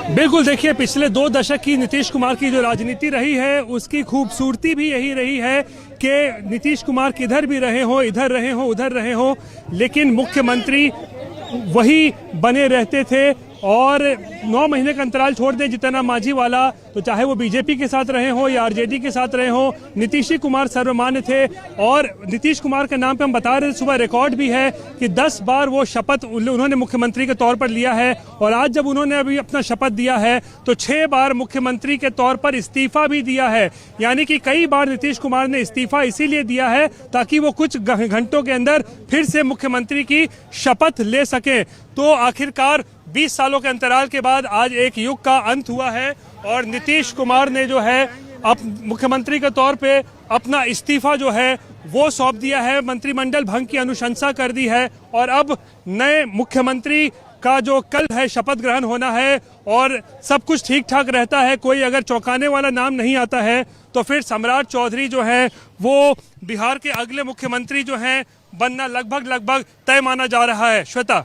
बिल्कुल, देखिए पिछले 2 दशक की नीतीश कुमार की जो राजनीति रही है उसकी खूबसूरती भी यही रही है कि नीतीश कुमार किधर भी रहे हो, इधर रहे हो, उधर रहे हो, लेकिन मुख्यमंत्री वही बने रहते थे। और 9 महीने का अंतराल छोड़ दें जीतन राम मांझी वाला, तो चाहे वो बीजेपी के साथ रहे हो या आरजेडी के साथ रहे हो, नीतीश कुमार सर्वमान्य थे। और नीतीश कुमार के नाम पे हम बता रहे थे, सुबह रिकॉर्ड भी है कि 10 बार वो शपथ उन्होंने मुख्यमंत्री के तौर पर लिया है। और आज जब उन्होंने अभी अपना शपथ दिया है तो 6 बार मुख्यमंत्री के तौर पर इस्तीफा भी दिया है। यानी कि कई बार नीतीश कुमार ने इस्तीफा इसीलिए दिया है ताकि वो कुछ घंटों के अंदर फिर से मुख्यमंत्री की शपथ ले सके। तो आखिरकार 20 सालों के अंतराल के बाद आज एक युग का अंत हुआ है और नीतीश कुमार ने जो है अब मुख्यमंत्री के तौर पे अपना इस्तीफा जो है वो सौंप दिया है, मंत्रिमंडल भंग की अनुशंसा कर दी है। और अब नए मुख्यमंत्री का जो कल है शपथ ग्रहण होना है और सब कुछ ठीक ठाक रहता है, कोई अगर चौंकाने वाला नाम नहीं आता है तो फिर सम्राट चौधरी जो है वो बिहार के अगले मुख्यमंत्री जो हैं बनना लगभग तय माना जा रहा है। श्वेता,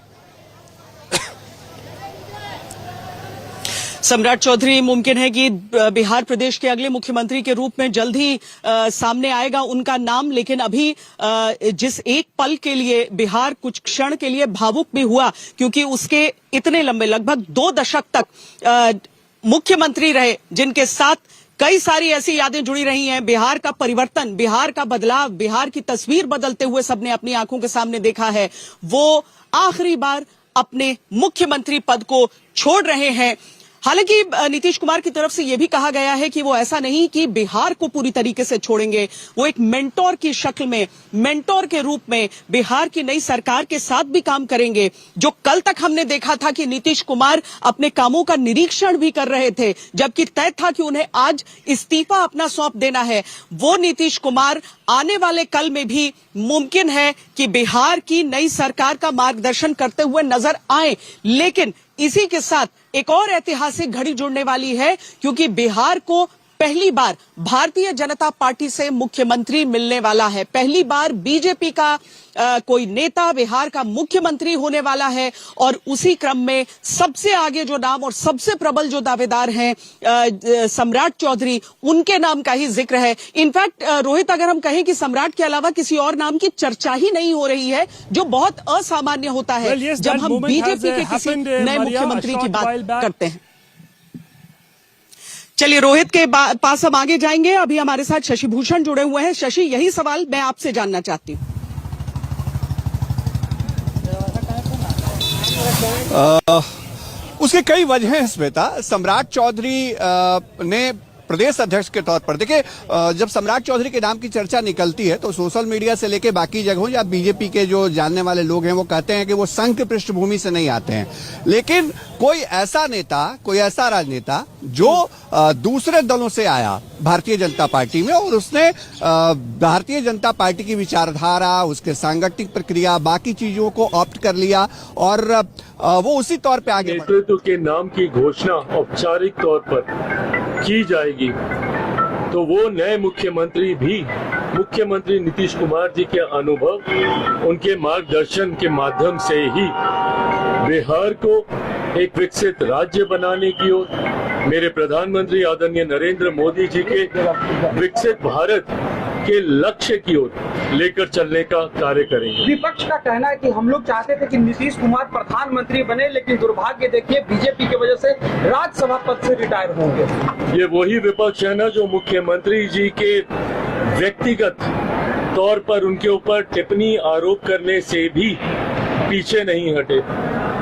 सम्राट चौधरी मुमकिन है कि बिहार प्रदेश के अगले मुख्यमंत्री के रूप में जल्द ही सामने आएगा उनका नाम। लेकिन अभी जिस एक पल के लिए बिहार कुछ क्षण के लिए भावुक भी हुआ, क्योंकि उसके इतने लंबे लगभग 2 दशक तक मुख्यमंत्री रहे जिनके साथ कई सारी ऐसी यादें जुड़ी रही हैं। बिहार का परिवर्तन, बिहार का बदलाव, बिहार की तस्वीर बदलते हुए सबने अपनी आंखों के सामने देखा है। वो आखिरी बार अपने मुख्यमंत्री पद को छोड़ रहे हैं। हालांकि नीतीश कुमार की तरफ से यह भी कहा गया है कि वो ऐसा नहीं कि बिहार को पूरी तरीके से छोड़ेंगे, वो एक मेंटोर की शक्ल में, मेंटोर के रूप में बिहार की नई सरकार के साथ भी काम करेंगे। जो कल तक हमने देखा था कि नीतीश कुमार अपने कामों का निरीक्षण भी कर रहे थे, जबकि तय था कि उन्हें आज इस्तीफा अपना सौंप देना है, वो नीतीश कुमार आने वाले कल में भी मुमकिन है कि बिहार की नई सरकार का मार्गदर्शन करते हुए नजर आए। लेकिन इसी के साथ एक और ऐतिहासिक घड़ी जुड़ने वाली है, क्योंकि बिहार को पहली बार भारतीय जनता पार्टी से मुख्यमंत्री मिलने वाला है। पहली बार बीजेपी का कोई नेता बिहार का मुख्यमंत्री होने वाला है। और उसी क्रम में सबसे आगे जो नाम और सबसे प्रबल जो दावेदार हैं सम्राट चौधरी, उनके नाम का ही जिक्र है। इनफैक्ट रोहित, अगर हम कहें कि सम्राट के अलावा किसी और नाम की चर्चा ही नहीं हो रही है, जो बहुत असामान्य होता है जब हम बीजेपी के किसी नए मुख्यमंत्री की बात करते हैं। चलिए रोहित के पास हम आगे जाएंगे। अभी हमारे साथ शशि भूषण जुड़े हुए हैं। शशि, यही सवाल मैं आपसे जानना चाहती हूँ। उसके कई वजह हैं श्वेता। सम्राट चौधरी ने प्रदेश अध्यक्ष के तौर पर, देखिए जब सम्राट चौधरी के नाम की चर्चा निकलती है तो सोशल मीडिया से लेके बाकी जगहों या बीजेपी के जो जानने वाले लोग हैं वो कहते हैं कि वो संघ की पृष्ठभूमि से नहीं आते हैं। लेकिन कोई ऐसा नेता, कोई ऐसा राजनेता जो दूसरे दलों से आया भारतीय जनता पार्टी में और उसने भारतीय जनता पार्टी की विचारधारा, उसके सांगठनिक प्रक्रिया, बाकी चीजों को ऑप्ट कर लिया और वो उसी तौर पे आगे नेतृत्व के नाम की घोषणा औपचारिक तौर पर की जाएगी तो वो नए मुख्यमंत्री भी मुख्यमंत्री नीतीश कुमार जी के अनुभव, उनके मार्गदर्शन के माध्यम से ही बिहार को एक विकसित राज्य बनाने की ओर, मेरे प्रधानमंत्री आदरणीय नरेंद्र मोदी जी के विकसित भारत के लक्ष्य की ओर लेकर चलने का कार्य करेंगे। विपक्ष का कहना है कि हम लोग चाहते थे कि नीतीश कुमार प्रधानमंत्री बने, लेकिन दुर्भाग्य देखिए बीजेपी की वजह से राज्यसभा पद से रिटायर होंगे। ये वही विपक्ष है ना जो मुख्यमंत्री जी के व्यक्तिगत तौर पर उनके ऊपर टिप्पणी आरोप करने से भी पीछे नहीं हटे।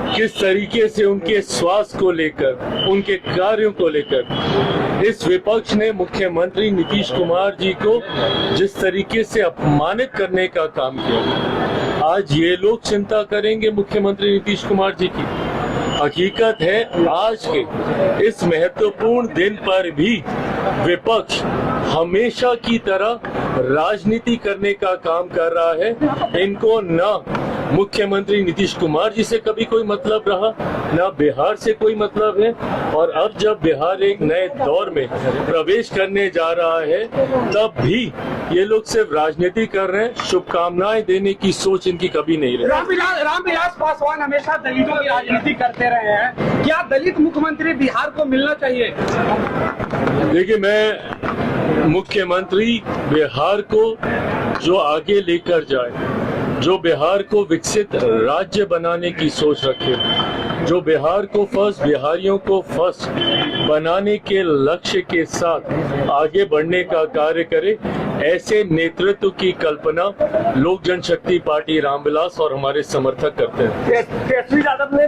किस तरीके से उनके स्वास्थ्य को लेकर, उनके कार्यों को लेकर इस विपक्ष ने मुख्यमंत्री नीतीश कुमार जी को जिस तरीके से अपमानित करने का काम किया, आज ये लोग चिंता करेंगे मुख्यमंत्री नीतीश कुमार जी की। हकीकत है आज के इस महत्वपूर्ण दिन पर भी विपक्ष हमेशा की तरह राजनीति करने का काम कर रहा है। इनको न मुख्यमंत्री नीतीश कुमार जी से कभी कोई मतलब रहा, ना बिहार से कोई मतलब है। और अब जब बिहार एक नए दौर में प्रवेश करने जा रहा है, तब भी ये लोग सिर्फ राजनीति कर रहे हैं, शुभकामनाएं देने की सोच इनकी कभी नहीं रही। रामविलास पासवान हमेशा दलितों की राजनीति करते रहे हैं, क्या दलित मुख्यमंत्री बिहार को मिलना चाहिए? देखिए, मैं मुख्यमंत्री बिहार को जो आगे लेकर जाए, जो बिहार को विकसित राज्य बनाने की सोच रखे, जो बिहार को फर्स्ट, बिहारियों को फर्स्ट बनाने के लक्ष्य के साथ आगे बढ़ने का कार्य करे, ऐसे नेतृत्व की कल्पना लोक जनशक्ति पार्टी रामविलास और हमारे समर्थक करते हैं। तेजस्वी यादव ने